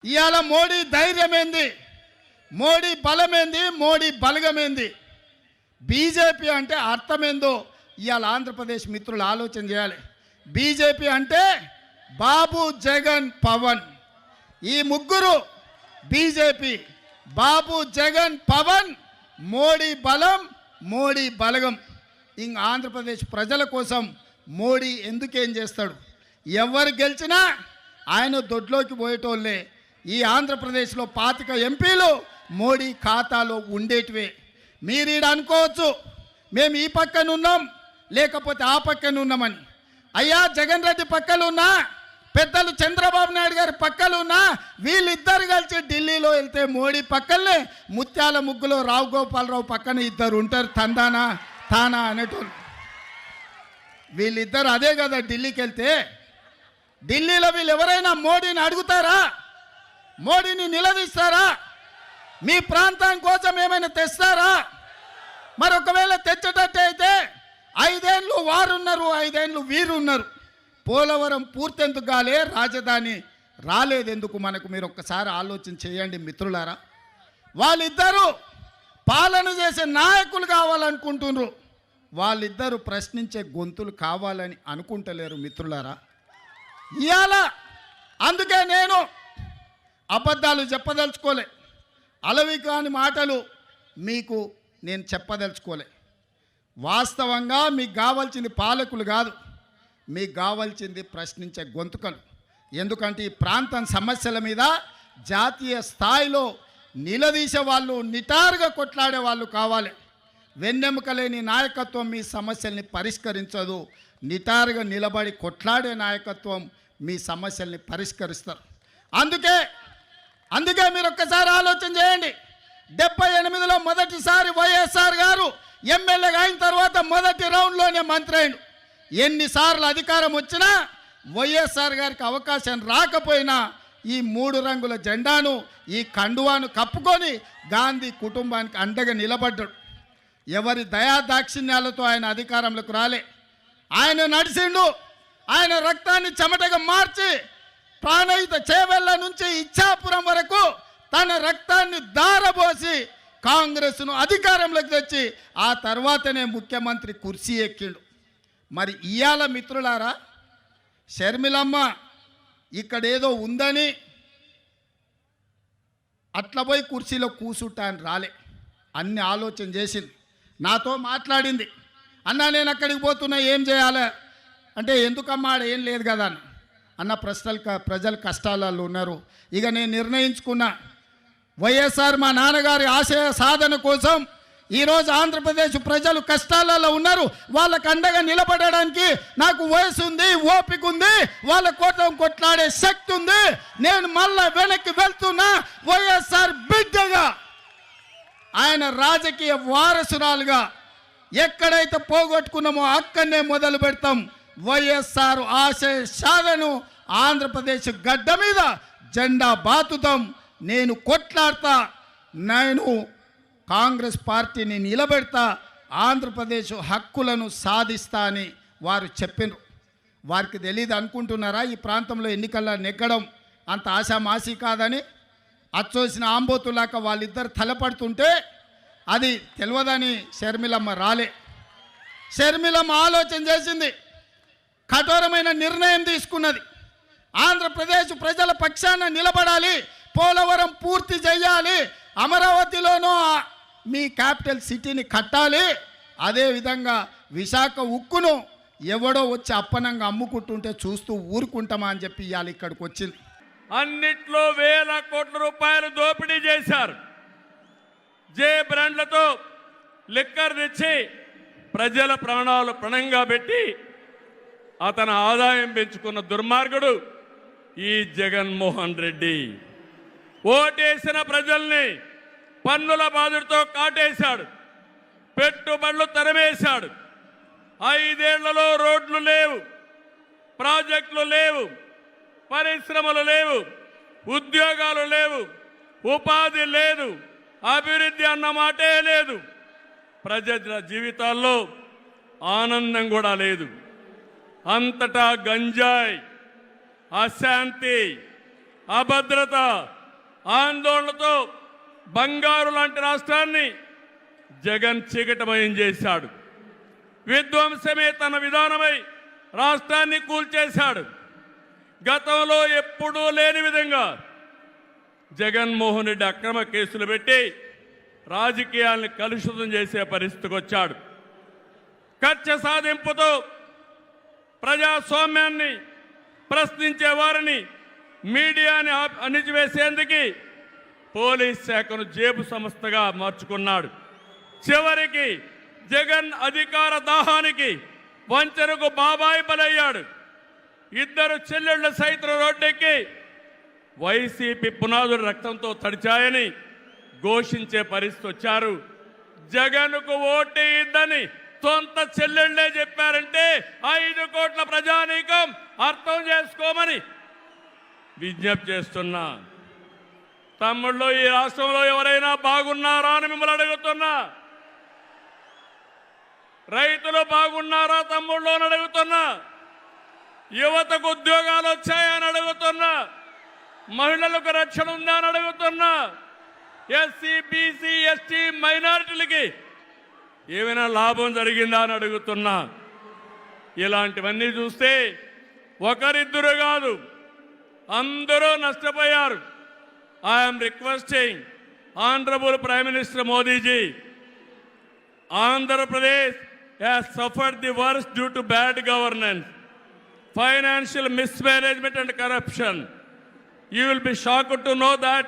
ఇవాళ మోడీ ధైర్యమేంది, మోడీ బలమేంది, మోడీ బలగమేంది, బీజేపీ అంటే అర్థమేందో ఇవాళ ఆంధ్రప్రదేశ్ మిత్రులు ఆలోచన చేయాలి. బీజేపీ అంటే బాబు, జగన్, పవన్. ఈ ముగ్గురు బీజేపీ. బాబు, జగన్, పవన్, మోడీ బలం, మోడీ బలగం. ఇంక ఆంధ్రప్రదేశ్ ప్రజల కోసం మోడీ ఎందుకేం చేస్తాడు? ఎవరు గెలిచినా ఆయన దొడ్లోకి పోయేటోళ్ళే. ఈ ఆంధ్రప్రదేశ్లో 25 ఎంపీలు మోడీ ఖాతాలో ఉండేటివే. మీరు ఈడ అనుకోవచ్చు మేము ఈ పక్కన ఉన్నాం లేకపోతే ఆ పక్కన ఉన్నామని. అయ్యా, జగన్ రెడ్డి పక్కన ఉన్నా, పెద్దలు చంద్రబాబు నాయుడు గారి పక్కన ఉన్నా, వీళ్ళిద్దరు కలిసి ఢిల్లీలో వెళ్తే మోడీ పక్కనే ముత్యాల ముగ్గులో రావు గోపాలరావు పక్కన ఇద్దరు ఉంటారు, తందానా తానా అనేటోళ్ళు. వీళ్ళిద్దరు అదే కదా ఢిల్లీకి వెళ్తే. ఢిల్లీలో వీళ్ళు ఎవరైనా మోడీని అడుగుతారా? మోడీని నిలదీస్తారా? మీ ప్రాంతం కోసం ఏమైనా తెస్తారా? మరి ఒకవేళ తెచ్చేటట్టు అయితే 5 ఏళ్ళు వారున్నారు, 5 ఏళ్ళు వీరున్నారు. పోలవరం పూర్తెందుకు కాలే, రాజధాని రాలేదెందుకు మనకు? మీరు ఒక్కసారి ఆలోచన చేయండి మిత్రులారా. వాళ్ళిద్దరూ పాలన చేసే నాయకులు కావాలనుకుంటున్నారు, వాళ్ళిద్దరూ ప్రశ్నించే గొంతులు కావాలని అనుకుంటలేరు మిత్రులారా. ఇవాళ అందుకే నేను అబద్ధాలు చెప్పదలుచుకోలే, అలవి కాని మాటలు మీకు నేను చెప్పదలుచుకోలే. వాస్తవంగా మీకు కావాల్సింది పాలకులు కాదు, మీకు కావాల్సింది ప్రశ్నించే గొంతుకలు. ఎందుకంటే ఈ ప్రాంతం సమస్యల మీద జాతీయ స్థాయిలో నిలదీసే వాళ్ళు, నిటారుగా కొట్లాడే వాళ్ళు కావాలి. వెన్నెముక లేని నాయకత్వం మీ సమస్యల్ని పరిష్కరించదు. నిటారుగా నిలబడి కొట్లాడే నాయకత్వం మీ సమస్యల్ని పరిష్కరిస్తారు. అందుకే మీరు ఒక్కసారి ఆలోచన చేయండి. 78లో మొదటిసారి వైఎస్ఆర్ గారు ఎమ్మెల్యేగా అయిన తర్వాత మొదటి రౌండ్లోనే మంత్రి అయిండు. ఎన్నిసార్లు అధికారం వచ్చినా వైఎస్ఆర్ గారికి అవకాశం రాకపోయినా ఈ 3 రంగుల జెండాను, ఈ కండువాను కప్పుకొని గాంధీ కుటుంబానికి అండగా నిలబడ్డాడు. ఎవరి దయాదాక్షిణ్యాలతో ఆయన అధికారంలోకి రాలే. ఆయన నడిచిండు. ఆయన రక్తాన్ని చెమటగా మార్చి ప్రాణహిత చేవెళ్ళ నుంచి ఇచ్చాపురం వరకు తన రక్తాన్ని దారబోసి కాంగ్రెస్ను అధికారంలోకి తెచ్చి ఆ తర్వాతనే ముఖ్యమంత్రి కుర్చీ ఎక్కిండు. మరి ఇయాల మిత్రులారా, షర్మిలమ్మ ఇక్కడేదో ఉందని అట్లా పోయి కుర్చీలో కూసుంటా అని రాలే. అన్ని ఆలోచన చేసింది, నాతో మాట్లాడింది. అన్నా నేను అక్కడికి పోతున్నా, ఏం చేయాలి అంటే, ఎందుకమ్మా ఆడ ఏం లేదు కదా అన్న ప్రజలు కష్టాలలో ఉన్నారు. ఇక నేను నిర్ణయించుకున్నా, వైఎస్ఆర్ మా నాన్నగారి ఆశయ సాధన కోసం ఈరోజు ఆంధ్రప్రదేశ్ ప్రజలు కష్టాలలో ఉన్నారు. వాళ్ళకు అండగా నిలబడడానికి నాకు వయసు ఉంది, ఓపిక ఉంది, వాళ్ళ కోసం కొట్లాడే శక్తి ఉంది. నేను మళ్ళా వెనక్కి వెళ్తున్నా. వైఎస్ఆర్ బిడ్డగా, ఆయన రాజకీయ వారసురాలుగా ఎక్కడైతే పోగొట్టుకున్నామో అక్కడనే మొదలు పెడతాం. వైఎస్ఆర్ ఆశయ సాధను ఆంధ్రప్రదేశ్ గడ్డ మీద జెండా బాతుతాం. నేను కొట్లాడతా, నేను కాంగ్రెస్ పార్టీని నిలబెడతా, ఆంధ్రప్రదేశ్ హక్కులను సాధిస్తా అని వారు చెప్పినారు. వారికి తెలియదు అనుకుంటున్నారా ఈ ప్రాంతంలో ఎన్నికల్లో నెగ్గడం అంత ఆశామాసి కాదని? అచ్చోసిన ఆంబోతులాక వాళ్ళిద్దరు తలపడుతుంటే అది తెలియదని షర్మిలమ్మ రాలే. షర్మిలమ్మ ఆలోచన చేసింది, కఠోరమైన నిర్ణయం తీసుకున్నది. ఆంధ్రప్రదేశ్ ప్రజల పక్షాన నిలబడాలి, పోలవరం పూర్తి చేయాలి, అమరావతిలోనూ మీ క్యాపిటల్ సిటీని కట్టాలి, అదేవిధంగా విశాఖ ఉక్కును ఎవడో వచ్చి అప్పనంగా అమ్ముకుంటుంటే చూస్తూ ఊరుకుంటామా అని చెప్పి ఇవాళ ఇక్కడికి వచ్చింది. అన్నిట్లో వేల కోట్ల రూపాయలు దోపిడీ చేశారు. జే బ్రాండ్లతో లిక్కర్ తెచ్చి ప్రజల ప్రాణాలు పణంగా పెట్టి అతను ఆదాయం పెంచుకున్న దుర్మార్గుడు ఈ జగన్మోహన్ రెడ్డి. ఓటేసిన ప్రజల్ని పన్నుల బాధుడితో కాటేశాడు, పెట్టుబడులు తరిమేశాడు. 5 ఏళ్లలో రోడ్లు లేవు, ప్రాజెక్టులు లేవు, పరిశ్రమలు లేవు, ఉద్యోగాలు లేవు, ఉపాధి లేదు, అభివృద్ధి అన్న మాటే లేదు. ప్రజల జీవితాల్లో ఆనందం కూడా లేదు. అంతటా గంజాయి, అశాంతి, అభద్రత, ఆందోళనతో బంగారు లాంటి రాష్ట్రాన్ని జగన్ చీకటమయం చేశాడు. విధ్వంసమే తన విధానమై రాష్ట్రాన్ని కూల్చేశాడు. గతంలో ఎప్పుడూ లేని విధంగా జగన్మోహన్ రెడ్డి అక్రమ కేసులు పెట్టి రాజకీయాల్ని కలుషితం చేసే పరిస్థితికి వచ్చాడు. కక్ష సాధింపుతో ప్రజాస్వామ్యాన్ని ప్రశ్నించే వారిని, మీడియాని అణిచివేసేందుకు పోలీస్ శాఖను జేబు సంస్థగా మార్చుకున్నాడు. చివరికి జగన్ అధికార దాహానికి వంచనకు బాబాయి బలయ్యాడు. ఇద్దరు చెల్లెళ్ల సైతం రోడ్డెక్కి వైసీపీ పునాదులు రక్తంతో తడిచాయని ఘోషించే పరిస్థితి వచ్చారు. జగన్కు ఓటేయద్దని సొంత చెల్లెళ్లే చెప్పారంటే 5 కోట్ల ప్రజానీకం అర్థం చేసుకోమని విజ్ఞప్తి చేస్తున్నా. తమ్ముళ్ళు, ఈ రాష్ట్రంలో ఎవరైనా బాగున్నారా అని మిమ్మల్ని అడుగుతున్నా. రైతులు బాగున్నారా తమ్ముళ్ళు అని అడుగుతున్నా. యువతకు ఉద్యోగాలు వచ్చాయని అడుగుతున్నా. మహిళలకు రక్షణ ఉందా అని అడుగుతున్నా. ఎస్సీ, బీసీ, ఎస్టీ మైనారిటీలకి ఏమైనా లాభం జరిగిందా అని అడుగుతున్నా. ఇలాంటివన్నీ చూస్తే ఒకరిద్దరు కాదు, అందరూ నష్టపోయారు. I'm requesting honourable prime minister Modi ji, Andhra has suffered the worst due to bad governance, financial mismanagement and corruption. You will be shocked to know that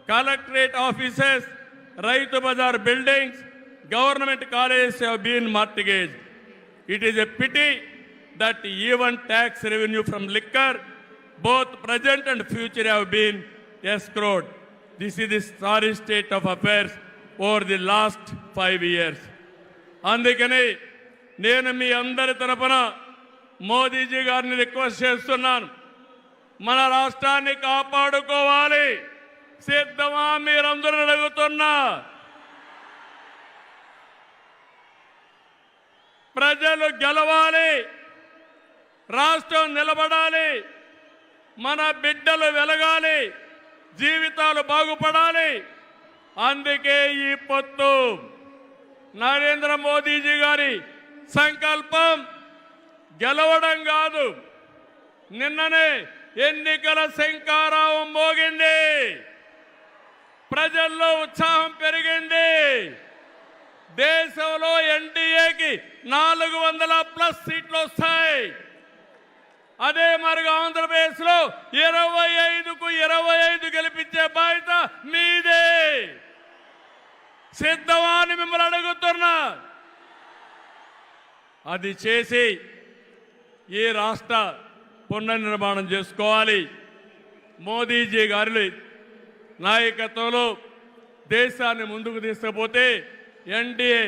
collectorate offices, Raitu Bazar buildings, government colleges have been mortgaged. It is a pity that even tax revenue from liquor, both present and future, have been escrowed. This is the sorry state of affairs over the last 5 years. అందుకని నేను మీ అందరి తరపున మోదీజీ గారిని request చేస్తున్నాను. మన రాష్ట్రాన్ని కాపాడుకోవాలి. సిద్ధమా మీరందరూ అడుగుతున్నా. ప్రజలు గెలవాలి, రాష్ట్రం నిలబడాలి, మన బిడ్డలు వెలగాలి, జీవితాలు బాగుపడాలి. అందుకే ఈ పొత్తు. నరేంద్ర మోదీజీ గారి సంకల్పం గెలవడం కాదు. నిన్ననే ఎన్నికల శంఖారావం మోగింది. ప్రజల్లో ఉత్సాహం పెరిగింది. దేశంలో ఎన్డీఏకి 400+ సీట్లు వస్తాయి. అదే మరిగా ఆంధ్రప్రదేశ్లో 25కు 25 గెలిపించే బాధ్యత మీదే. సిద్ధమా అని మిమ్మల్ని అడుగుతున్నా. అది చేసి ఈ రాష్ట్ర పునర్నిర్మాణం చేసుకోవాలి. మోదీజీ గారి నాయకత్వంలో దేశాన్ని ముందుకు తీసుకుపోతే ఎన్డీఏ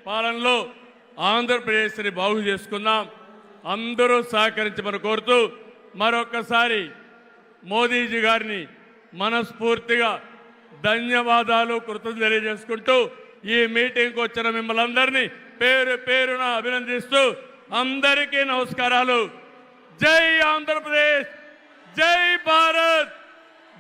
పాలనలో ఆంధ్రప్రదేశ్ని బాగు చేసుకుందాం. అందరూ సహకరించమని కోరుతూ మరొకసారి మోదీజీ గారిని మనస్ఫూర్తిగా ధన్యవాదాలు, కృతజ్ఞతలు తెలియజేసుకుంటూ ఈ మీటింగ్కి వచ్చిన మిమ్మల్ని అందరినీ పేరు పేరున అభినందిస్తూ అందరికీ నమస్కారాలు. జై ఆంధ్రప్రదేశ్, జై భారత్,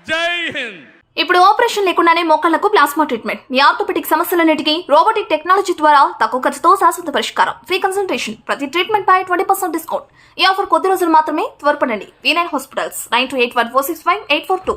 జై హింద్. ఇప్పుడు ఆపరేషన్ లేకుండానే మోకాళ్లకు ప్లాస్మా ట్రీట్మెంట్. మీ ఆర్థోపెటిక్ సమస్యలన్నిటికీ రోబోటిక్ టెక్నాలజీ ద్వారా తక్కువ ఖర్చుతో శాశ్వత పరిష్కారం. Free consultation. ప్రతి ట్రీట్మెంట్ పై 20% డిస్కౌంట్. ఈ ఆఫర్ కొద్ది రోజులు మాత్రమే. త్వరపడండి. V9 hospitals 9281465842.